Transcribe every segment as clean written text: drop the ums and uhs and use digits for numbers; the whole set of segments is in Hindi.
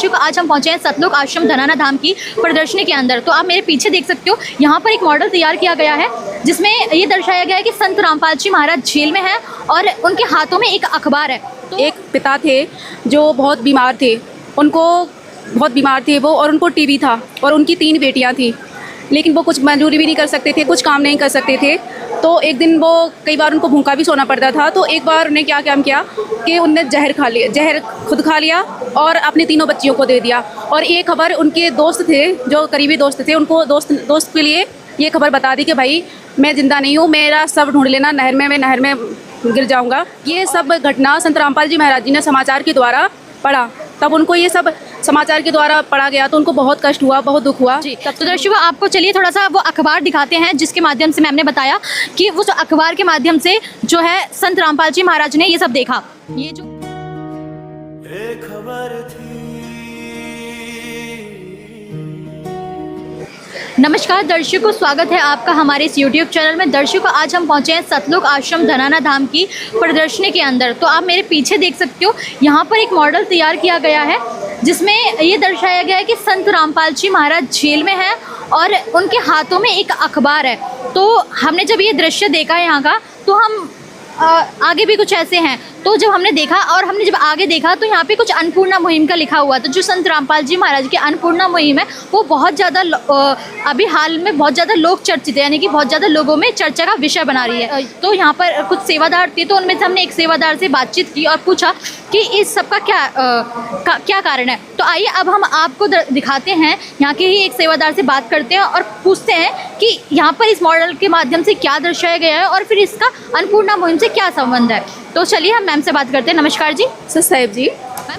आज हम पहुंचे हैं सतलोक आश्रम धनाना धाम की प्रदर्शनी के अंदर। तो आप मेरे पीछे देख सकते हो, यहाँ पर एक मॉडल तैयार किया गया है जिसमें ये दर्शाया गया है कि संत रामपाल जी महाराज जेल में हैं और उनके हाथों में एक अखबार है। तो एक पिता थे जो बहुत बीमार थे, वो और उनको टीबी था और उनकी 3 बेटियां थी, लेकिन वो कुछ मजदूरी भी नहीं कर सकते थे, कुछ काम नहीं कर सकते थे। तो एक दिन वो कई बार उनको भूखा भी सोना पड़ता था। तो एक बार उन्हें क्या काम किया कि उनने जहर खुद खा लिया और अपनी 3 बच्चियों को दे दिया। और ये खबर उनके दोस्त थे, जो करीबी दोस्त थे, उनको दोस्त के लिए ये खबर बता दी कि भाई मैं ज़िंदा नहीं हूँ, मेरा सब ढूंढ लेना, मैं नहर में गिर जाऊँगा। ये सब घटना संत रामपाल जी महाराज जी ने समाचार के द्वारा पढ़ा, तब उनको ये सब समाचार के द्वारा पढ़ा गया तो उनको बहुत कष्ट हुआ, बहुत दुख हुआ। जी, तब तो दर्शकों आपको चलिए थोड़ा सा वो अखबार दिखाते हैं जिसके माध्यम से मैम ने बताया कि उस अखबार के माध्यम से जो है संत रामपाल जी महाराज ने ये सब देखा। ये जो एक खबर थी। नमस्कार दर्शकों, स्वागत है आपका हमारे इस YouTube चैनल में। दर्शकों आज हम पहुंचे हैं सतलोक आश्रम धनाना धाम की प्रदर्शनी के अंदर। तो आप मेरे पीछे देख सकते हो, यहाँ पर एक मॉडल तैयार किया गया है जिसमें ये दर्शाया गया है कि संत रामपाल जी महाराज जेल में हैं और उनके हाथों में एक अखबार है। तो हमने जब ये दृश्य देखा है यहाँ का, तो हम आगे भी कुछ ऐसे हैं। तो जब हमने देखा और हमने जब आगे देखा तो यहाँ पे कुछ अन्नपूर्णा मुहिम का लिखा हुआ था। जो संत रामपाल जी महाराज की अन्नपूर्णा मुहिम है वो बहुत ज़्यादा अभी हाल में बहुत ज़्यादा लोक चर्चित है, यानी कि बहुत ज़्यादा लोगों में चर्चा का विषय बना रही है। तो यहाँ पर कुछ सेवादार थे, तो उनमें से हमने एक सेवादार से बातचीत की और पूछा कि इस सब का क्या कारण है। तो आइए अब हम आपको दिखाते हैं, यहाँ के ही एक सेवादार से बात करते हैं और पूछते हैं कि यहाँ पर इस मॉडल के माध्यम से क्या दर्शाया गया है और फिर इसका अन्नपूर्णा मुहिम से क्या संबंध है। तो चलिए हम मैम से बात करते हैं। नमस्कार जी। सर साहिब जी,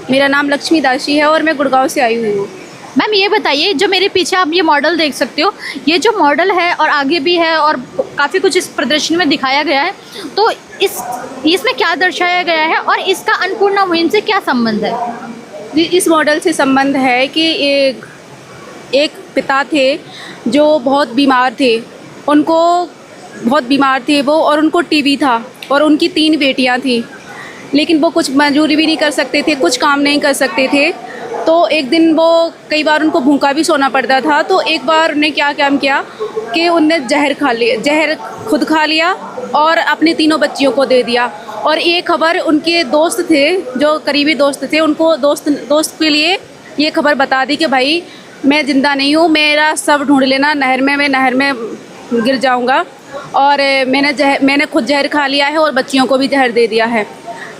मेरा नाम लक्ष्मी दासी है और मैं गुड़गांव से आई हुई हूँ। मैम ये बताइए, जो मेरे पीछे आप ये मॉडल देख सकते हो, ये जो मॉडल है और आगे भी है और काफ़ी कुछ इस प्रदर्शनी में दिखाया गया है, तो इसमें क्या दर्शाया गया है और इसका अन्नपूर्णा मुहिम से क्या संबंध है? जी, इस मॉडल से संबंध है कि एक पिता थे जो बहुत बीमार थे, वो और उनको टीबी था और उनकी 3 बेटियां थी, लेकिन वो कुछ मजदूरी भी नहीं कर सकते थे, कुछ काम नहीं कर सकते थे। तो एक दिन वो कई बार उनको भूखा भी सोना पड़ता था। तो एक बार उन्हें क्या काम किया कि उनने जहर खुद खा लिया और अपनी 3 बच्चियों को दे दिया। और ये खबर उनके दोस्त थे, जो करीबी दोस्त थे, उनको दोस्त के लिए ये खबर बता दी कि भाई मैं ज़िंदा नहीं हूँ, मेरा सब ढूंढ लेना, मैं नहर में गिर जाऊँगा। और मैंने खुद जहर खा लिया है और बच्चियों को भी जहर दे दिया है।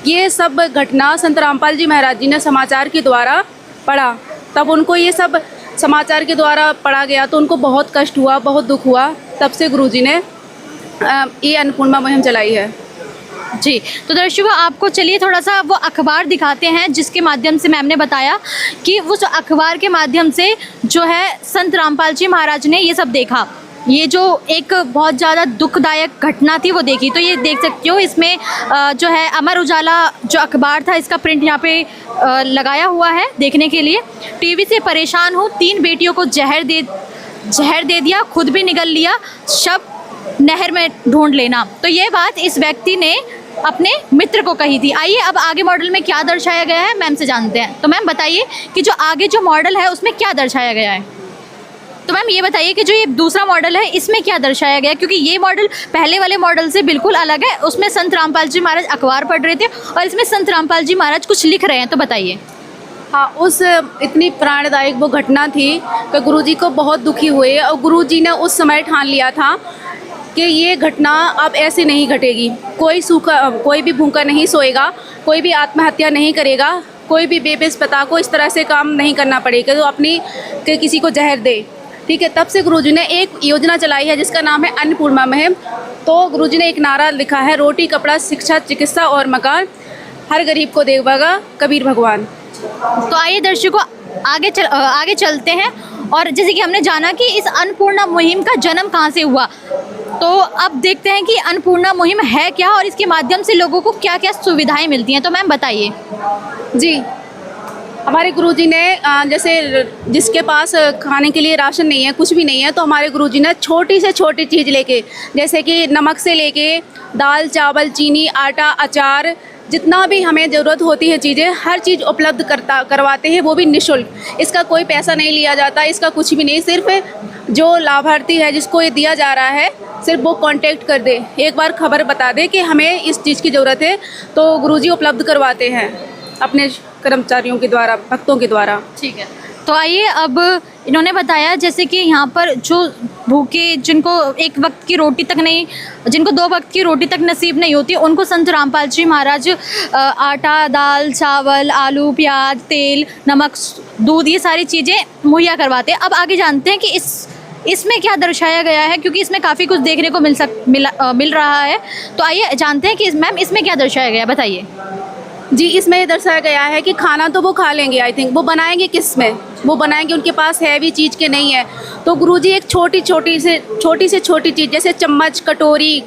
ये सब घटना संत रामपाल जी महाराज जी ने समाचार के द्वारा पढ़ा, तब उनको ये सब समाचार के द्वारा पढ़ा गया तो उनको बहुत कष्ट हुआ, बहुत दुख हुआ। तब से गुरुजी ने ये अन्नपूर्णा मुहिम चलाई है। जी, तो दर्शकों आपको चलिए थोड़ा सा वो अखबार दिखाते हैं जिसके माध्यम से मैम ने बताया कि उस अखबार के माध्यम से जो है संत रामपाल जी महाराज ने ये सब देखा। ये जो एक बहुत ज़्यादा दुखदायक घटना थी वो देखी। तो ये देख सकते हो, इसमें जो है अमर उजाला जो अखबार था, इसका प्रिंट यहाँ पे लगाया हुआ है देखने के लिए। टीबी से परेशान हूँ, 3 बेटियों को जहर दे दिया, खुद भी निगल लिया, शव नहर में ढूंढ लेना। तो ये बात इस व्यक्ति ने अपने मित्र को कही थी। आइए अब आगे मॉडल में क्या दर्शाया गया है मैम से जानते हैं। तो मैम बताइए कि जो आगे जो मॉडल है उसमें क्या दर्शाया गया है। तो मैम ये बताइए कि जो ये दूसरा मॉडल है इसमें क्या दर्शाया गया है, क्योंकि ये मॉडल पहले वाले मॉडल से बिल्कुल अलग है। उसमें संत रामपाल जी महाराज अखबार पढ़ रहे थे और इसमें संत रामपाल जी महाराज कुछ लिख रहे हैं। तो बताइए। हाँ, उस इतनी प्राणदायक वो घटना थी कि गुरुजी को बहुत दुखी हुए और गुरुजी ने उस समय ठान लिया था कि ये घटना अब ऐसे नहीं घटेगी। कोई भी भूखा नहीं सोएगा, कोई भी आत्महत्या नहीं करेगा, कोई भी बेबस पता को इस तरह से काम नहीं करना पड़ेगा जो कि किसी को जहर दे। ठीक है, तब से गुरुजी ने एक योजना चलाई है जिसका नाम है अन्नपूर्णा मुहिम। तो गुरुजी ने एक नारा लिखा है, रोटी कपड़ा शिक्षा चिकित्सा और मकान, हर गरीब को देगा कबीर भगवान। तो आइए दर्शकों आगे चलते हैं और जैसे कि हमने जाना कि इस अन्नपूर्णा मुहिम का जन्म कहाँ से हुआ, तो अब देखते हैं कि अन्नपूर्णा मुहिम है क्या और इसके माध्यम से लोगों को क्या क्या सुविधाएं मिलती हैं। तो मैम बताइए। जी, हमारे गुरुजी ने जैसे जिसके पास खाने के लिए राशन नहीं है, कुछ भी नहीं है, तो हमारे गुरुजी ने छोटी से छोटी चीज़ लेके, जैसे कि नमक से लेके दाल चावल चीनी आटा अचार जितना भी हमें ज़रूरत होती है चीज़ें, हर चीज़ उपलब्ध करवाते हैं, वो भी निःशुल्क। इसका कोई पैसा नहीं लिया जाता, इसका कुछ भी नहीं। सिर्फ जो लाभार्थी है जिसको ये दिया जा रहा है, सिर्फ वो कांटेक्ट कर दे, एक बार खबर बता दे कि हमें इस चीज़ की ज़रूरत है, तो गुरुजी उपलब्ध करवाते हैं अपने कर्मचारियों के द्वारा, भक्तों के द्वारा। ठीक है, तो आइए अब इन्होंने बताया जैसे कि यहाँ पर जो भूखे, जिनको एक वक्त की रोटी तक नहीं, जिनको 2 वक्त की रोटी तक नसीब नहीं होती, उनको संत रामपाल जी महाराज आटा, दाल, चावल, आलू, प्याज, तेल, नमक, दूध, ये सारी चीज़ें मुहैया करवाते हैं। अब आगे जानते हैं कि इसमें क्या दर्शाया गया है, क्योंकि इसमें काफ़ी कुछ देखने को मिल रहा है। तो आइए जानते हैं कि मैम इसमें क्या दर्शाया गया है, बताइए। जी, इसमें ये दर्शाया गया है कि खाना तो वो खा लेंगे, आई थिंक वो बनाएंगे किस में, वो बनाएंगे, उनके पास हैवी चीज़ के नहीं है, तो गुरुजी एक छोटी से छोटी चीज़, जैसे चम्मच, कटोरी,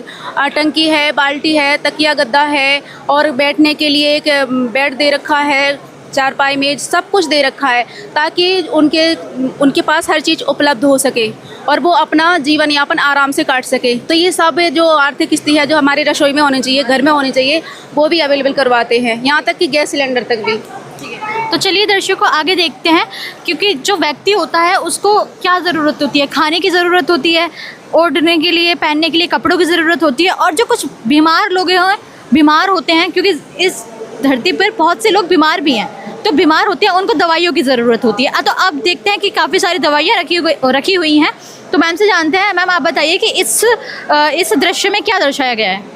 टंकी है, बाल्टी है, तकिया गद्दा है, और बैठने के लिए एक बेड दे रखा है, चारपाई, मेज, सब कुछ दे रखा है, ताकि उनके पास हर चीज़ उपलब्ध हो सके और वो अपना जीवन यापन आराम से काट सके। तो ये सब जो आर्थिक स्थिति है, जो हमारी रसोई में होनी चाहिए, घर में होनी चाहिए, वो भी अवेलेबल करवाते हैं, यहाँ तक कि गैस सिलेंडर तक भी। तो चलिए दर्शकों आगे देखते हैं, क्योंकि जो व्यक्ति होता है उसको क्या ज़रूरत होती है, खाने की ज़रूरत होती है, ओढ़ने के लिए, पहनने के लिए कपड़ों की ज़रूरत होती है, और जो कुछ बीमार होते हैं, क्योंकि इस धरती पर बहुत से लोग बीमार भी हैं, तो बीमार होते हैं, उनको दवाइयों की ज़रूरत होती है। तो अब देखते हैं कि काफ़ी सारी दवाइयाँ रखी हुई हैं। तो मैम से जानते हैं, मैम आप बताइए कि इस दृश्य में क्या दर्शाया गया है।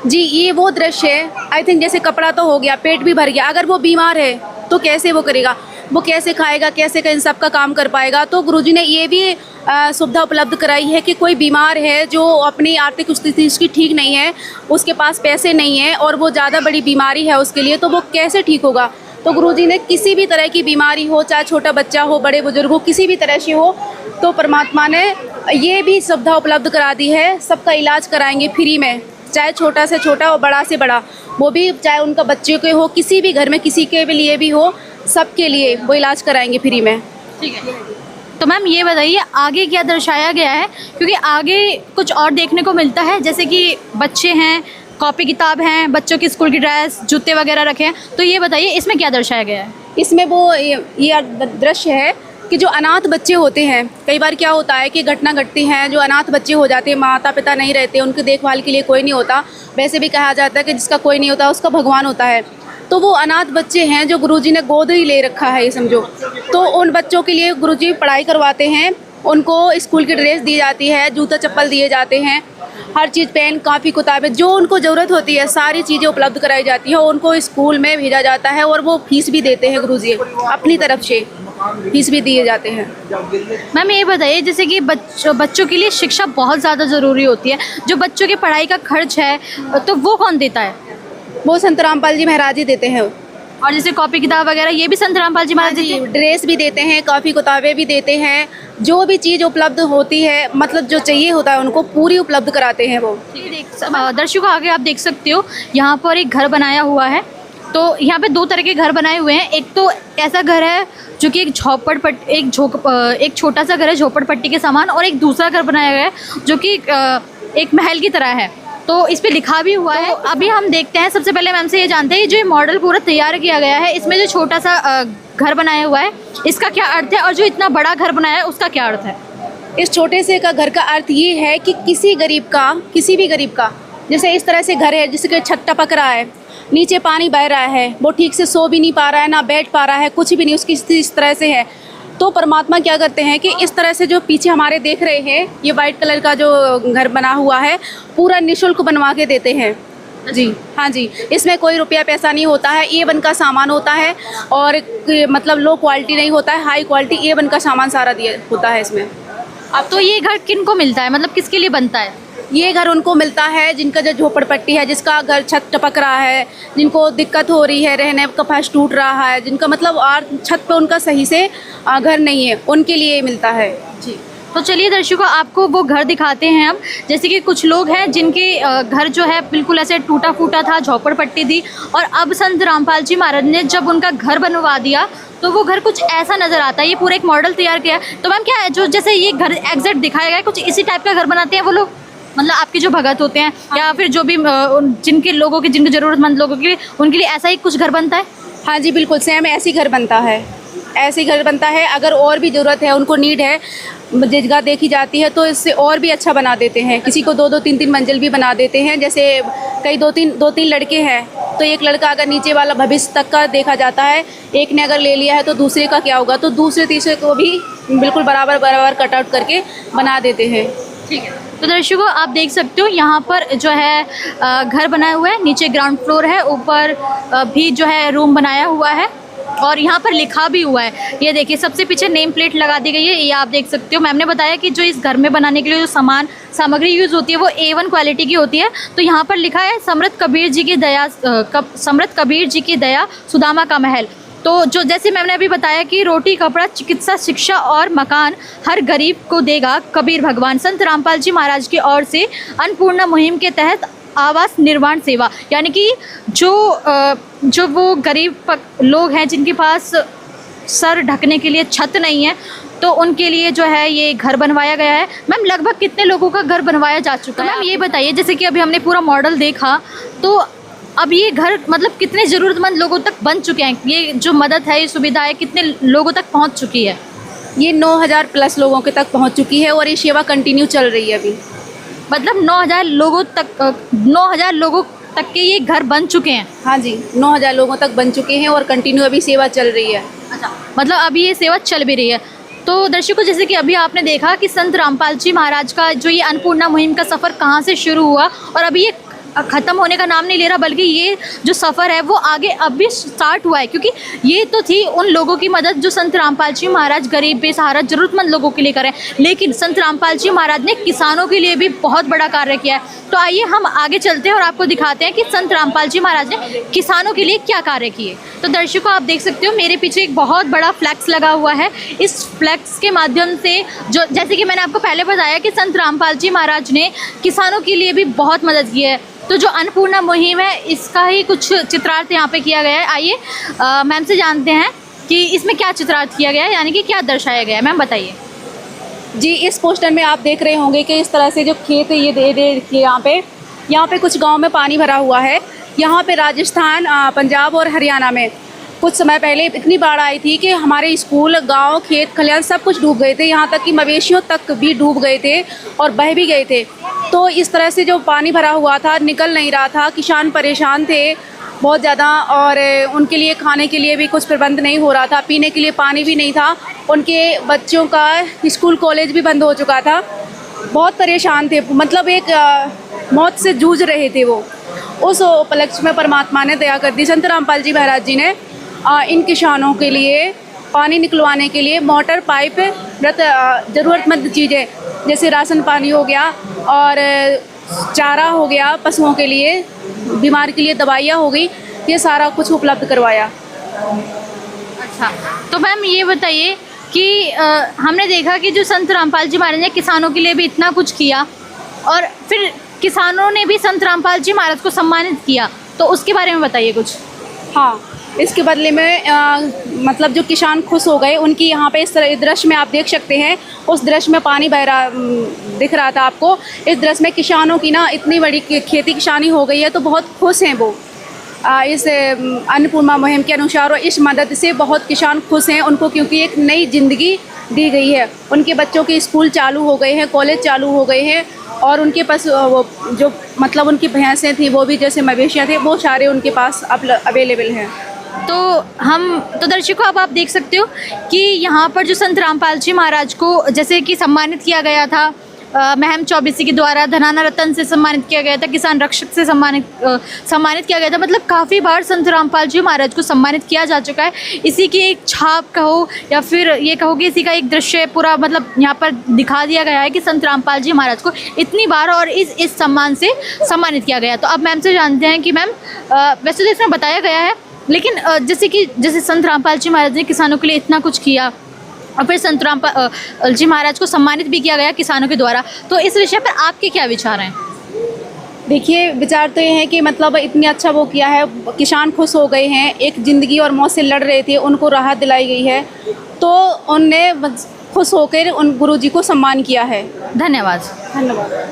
जी, ये वो दृश्य है, आई थिंक जैसे कपड़ा तो हो गया, पेट भी भर गया, अगर वो बीमार है तो कैसे वो करेगा, वो कैसे खाएगा, कैसे इन सब का काम कर पाएगा। तो गुरुजी ने ये भी सुविधा उपलब्ध कराई है कि कोई बीमार है, जो अपनी आर्थिक स्थिति उसकी ठीक नहीं है, उसके पास पैसे नहीं है और वो ज़्यादा बड़ी बीमारी है उसके लिए, तो वो कैसे ठीक होगा। तो गुरुजी ने किसी भी तरह की बीमारी हो, चाहे छोटा बच्चा हो, बड़े बुजुर्ग हो, किसी भी तरह से हो, तो परमात्मा ने ये भी सुविधा उपलब्ध करा दी है। सबका इलाज कराएंगे फ्री में, चाहे छोटा से छोटा और बड़ा से बड़ा, वो भी चाहे उनका बच्चे के हो, किसी भी घर में किसी के भी लिए भी हो, सबके लिए वो इलाज कराएंगे फ्री में। ठीक है, तो मैम ये बताइए आगे क्या दर्शाया गया है, क्योंकि आगे कुछ और देखने को मिलता है, जैसे कि बच्चे हैं, कॉपी किताब हैं, बच्चों की स्कूल की ड्रेस, जूते वगैरह रखे हैं, तो ये बताइए इसमें क्या दर्शाया गया है। इसमें वो ये दृश्य है कि जो अनाथ बच्चे होते हैं, कई बार क्या होता है कि घटना घटती है, जो अनाथ बच्चे हो जाते हैं, माता पिता नहीं रहते, उनकी देखभाल के लिए कोई नहीं होता, वैसे भी कहा जाता है कि जिसका कोई नहीं होता उसका भगवान होता है। तो वो अनाथ बच्चे हैं जो गुरुजी ने गोद ही ले रखा है, ये समझो। तो उन बच्चों के लिए गुरुजी पढ़ाई करवाते हैं, उनको स्कूल की ड्रेस दी जाती है, जूता चप्पल दिए जाते हैं, हर चीज़, पेन, कापी, किताबें, जो उनको ज़रूरत होती है सारी चीज़ें उपलब्ध कराई जाती है। उनको स्कूल में भेजा जाता है और वो फीस भी देते हैं, गुरुजी अपनी तरफ से फीस भी दिए जाते हैं। मैम ये बताइए जैसे कि बच्चों के लिए शिक्षा बहुत ज़्यादा ज़रूरी होती है, जो बच्चों की पढ़ाई का खर्च है तो वो कौन देता है? वो संत रामपाल जी महाराज ही देते हैं। और जैसे कॉपी किताब वगैरह ये भी संत रामपाल जी महाराज जी, ड्रेस भी देते हैं, कॉपी किताबें भी देते हैं, जो भी चीज़ उपलब्ध होती है, मतलब जो चाहिए होता है उनको पूरी उपलब्ध कराते हैं वो। दर्शकों आगे आप देख सकते हो यहाँ पर एक घर बनाया हुआ है। तो यहाँ पे 2 तरह के घर बनाए हुए हैं। एक तो ऐसा घर है जो कि एक छोटा सा घर है झोपड़पट्टी के समान, और एक दूसरा घर बनाया गया है जो कि एक महल की तरह है। तो इस पे लिखा भी हुआ है। अभी हम देखते हैं, सबसे पहले मैम से ये जानते हैं जो ये मॉडल पूरा तैयार किया गया है, इसमें जो छोटा सा घर बनाया हुआ है इसका क्या अर्थ है, और जो इतना बड़ा घर बनाया है उसका क्या अर्थ है? इस छोटे से का घर का अर्थ ये है कि किसी भी गरीब का जैसे इस तरह से घर है जिसके छत टपक रहा है, नीचे पानी बह रहा है, वो ठीक से सो भी नहीं पा रहा है, ना बैठ पा रहा है, कुछ भी नहीं, उसकी स्थिति इस तरह से है, तो परमात्मा क्या करते हैं कि इस तरह से जो पीछे हमारे देख रहे हैं ये वाइट कलर का जो घर बना हुआ है पूरा निःशुल्क बनवा के देते हैं। जी हाँ जी, इसमें कोई रुपया पैसा नहीं होता है, A1 का सामान होता है, और मतलब लो क्वालिटी नहीं होता है, हाई क्वालिटी A1 का सामान सारा दिया होता है इसमें। अब तो ये घर किन को मिलता है, मतलब किसके लिए बनता है? ये घर उनको मिलता है जिनका जो झोपड़पट्टी है, जिसका घर छत टपक रहा है, जिनको दिक्कत हो रही है, रहने का फर्श टूट रहा है, जिनका मतलब छत पे उनका सही से घर नहीं है, उनके लिए मिलता है। जी, तो चलिए दर्शकों आपको वो घर दिखाते हैं हम। जैसे कि कुछ लोग हैं जिनके घर जो है बिल्कुल ऐसे टूटा फूटा था, झोपड़पट्टी थी, और अब संत रामपाल जी महाराज ने जब उनका घर बनवा दिया तो वो घर कुछ ऐसा नज़र आता है। ये पूरा एक मॉडल तैयार किया है। तो मैम क्या है जो जैसे ये घर एग्जैक्ट दिखाया गया है, कुछ इसी टाइप का घर बनाते हैं वो लोग? मतलब आपके जो भगत होते हैं या फिर जो भी जिनके ज़रूरतमंद लोगों के लिए, उनके लिए ऐसा ही कुछ घर बनता है? हाँ जी बिल्कुल सेम ऐसे ही घर बनता है, ऐसे ही घर बनता है। अगर और भी ज़रूरत है, उनको नीड है, जगह देखी जाती है तो इससे और भी अच्छा बना देते हैं। किसी को 2-2 3-3 मंजिल भी बना देते हैं। जैसे कई 2-3 लड़के हैं तो एक लड़का अगर नीचे वाला भविष्य तक का देखा जाता है, एक ने अगर ले लिया है तो दूसरे का क्या होगा, तो दूसरे तीसरे को भी बिल्कुल बराबर कट आउट करके बना देते हैं। ठीक है, तो दर्शकों आप देख सकते हो यहाँ पर जो है घर बनाया हुआ है, नीचे ग्राउंड फ्लोर है, ऊपर भी जो है रूम बनाया हुआ है और यहाँ पर लिखा भी हुआ है। ये देखिए सबसे पीछे नेम प्लेट लगा दी गई है, ये आप देख सकते हो। मैम ने बताया कि जो इस घर में बनाने के लिए जो सामग्री यूज़ होती है वो A1 क्वालिटी की होती है। तो यहाँ पर लिखा है समृद्ध कबीर जी की दया सुदामा का महल। तो जो जैसे मैंने अभी बताया कि रोटी कपड़ा चिकित्सा शिक्षा और मकान हर गरीब को देगा कबीर भगवान। संत रामपाल जी महाराज की ओर से अन्नपूर्णा मुहिम के तहत आवास निर्माण सेवा, यानी कि जो वो गरीब लोग हैं जिनके पास सर ढकने के लिए छत नहीं है, तो उनके लिए जो है ये घर बनवाया गया है। मैम लगभग कितने लोगों का घर बनवाया जा चुका है? मैम ये बताइए, जैसे कि अभी हमने पूरा मॉडल देखा, तो अब ये घर मतलब कितने ज़रूरतमंद लोगों तक बन चुके हैं? ये जो मदद है, ये सुविधा है, कितने लोगों तक पहुँच चुकी है? ये 9000 प्लस लोगों के तक पहुँच चुकी है और ये सेवा कंटिन्यू चल रही है अभी। मतलब 9000 लोगों तक के ये घर बन चुके हैं? हाँ जी 9000 लोगों तक बन चुके हैं और कंटिन्यू अभी सेवा चल रही है। अच्छा, मतलब अभी ये सेवा चल भी रही है। तो दर्शकों जैसे कि अभी आपने देखा कि संत रामपाल जी महाराज का जो ये अन्नपूर्णा मुहिम का सफ़र कहाँ से शुरू हुआ और अभी ये ख़त्म होने का नाम नहीं ले रहा, बल्कि ये जो सफ़र है वो आगे अभी स्टार्ट हुआ है। क्योंकि ये तो थी उन लोगों की मदद जो संत रामपाल जी महाराज गरीब बेसहारा ज़रूरतमंद लोगों के लिए करें, लेकिन संत रामपाल जी महाराज ने किसानों के लिए भी बहुत बड़ा कार्य किया है। तो आइए हम आगे चलते हैं और आपको दिखाते हैं कि संत रामपाल जी महाराज ने किसानों के लिए क्या कार्य किए। तो दर्शकों आप देख सकते हो मेरे पीछे एक बहुत बड़ा फ्लैक्स लगा हुआ है। इस फ्लैक्स के माध्यम से जो जैसे कि मैंने आपको पहले बताया कि संत रामपाल जी महाराज ने किसानों के लिए भी बहुत मदद की है। तो जो अन्नपूर्णा मुहिम है इसका ही कुछ चित्रार्थ यहाँ पे किया गया है। आइए मैम से जानते हैं कि इसमें क्या चित्रार्थ किया गया है, यानी कि क्या दर्शाया गया है। मैम बताइए। जी इस पोस्टर में आप देख रहे होंगे कि इस तरह से जो खेत है ये देखिए यहाँ पे कुछ गांव में पानी भरा हुआ है। यहाँ पे राजस्थान पंजाब और हरियाणा में कुछ समय पहले इतनी बाढ़ आई थी कि हमारे स्कूल गांव खेत खलिहान सब कुछ डूब गए थे, यहाँ तक कि मवेशियों तक भी डूब गए थे और बह भी गए थे। तो इस तरह से जो पानी भरा हुआ था निकल नहीं रहा था, किसान परेशान थे बहुत ज़्यादा और उनके लिए खाने के लिए भी कुछ प्रबंध नहीं हो रहा था, पीने के लिए पानी भी नहीं था, उनके बच्चों का स्कूल कॉलेज भी बंद हो चुका था, बहुत परेशान थे, मतलब एक मौत से जूझ रहे थे वो। उस उपलक्ष्य में परमात्मा ने दया कर दी। संत रामपाल जी महाराज जी ने इन किसानों के लिए पानी निकलवाने के लिए मोटर पाइप ज़रूरतमंद चीज़ें जैसे राशन पानी हो गया और चारा हो गया, पशुओं के लिए बीमार के लिए दवाइयाँ हो गई, ये सारा कुछ उपलब्ध करवाया। अच्छा, तो मैम ये बताइए कि हमने देखा कि जो संत रामपाल जी महाराज ने किसानों के लिए भी इतना कुछ किया और फिर किसानों ने भी संत रामपाल जी महाराज को सम्मानित किया, तो उसके बारे में बताइए कुछ। हाँ, इसके बदले में मतलब जो किसान खुश हो गए, उनकी यहाँ पे इस तरह दृश्य में आप देख सकते हैं, उस दृश्य में पानी बह रहा दिख रहा था आपको। इस दृश्य में किसानों की ना इतनी बड़ी खेती किसानी हो गई है तो बहुत खुश हैं वो इस अन्नपूर्णा मुहिम के अनुसार और इस मदद से बहुत किसान खुश हैं उनको, क्योंकि एक नई ज़िंदगी दी गई है। उनके बच्चों के स्कूल चालू हो गए हैं, कॉलेज चालू हो गए हैं और उनके पास वो जो मतलब उनकी भैंसें थी वो भी जैसे मवेशियाँ थे वो सारे उनके पास अब अवेलेबल हैं। तो दर्शकों अब आप देख सकते हो कि यहाँ पर जो संत रामपाल जी महाराज को जैसे कि सम्मानित किया गया था महम चौबीसी के द्वारा, धनाना रत्न से सम्मानित किया गया था, किसान रक्षक से सम्मानित किया गया था। मतलब काफ़ी बार संत रामपाल जी महाराज को सम्मानित किया जा चुका है। इसी की एक छाप कहो या फिर ये कहो कि इसी का एक दृश्य पूरा मतलब यहाँ पर दिखा दिया गया है कि संत रामपाल जी महाराज को इतनी बार और इस सम्मान से सम्मानित किया गया। तो अब मैम से जानते हैं कि मैम वैसे तो इसमें बताया गया है, लेकिन जैसे संत रामपाल जी महाराज ने किसानों के लिए इतना कुछ किया और फिर संत रामपाल जी महाराज को सम्मानित भी किया गया किसानों के द्वारा, तो इस विषय पर आपके क्या विचार हैं? देखिए विचार तो ये है कि मतलब इतनी अच्छा वो किया है, किसान खुश हो गए हैं, एक ज़िंदगी और मौत से लड़ रहे थे उनको राहत दिलाई गई है, तो उनने खुश होकर उन गुरुजी को सम्मान किया है। धन्यवाद।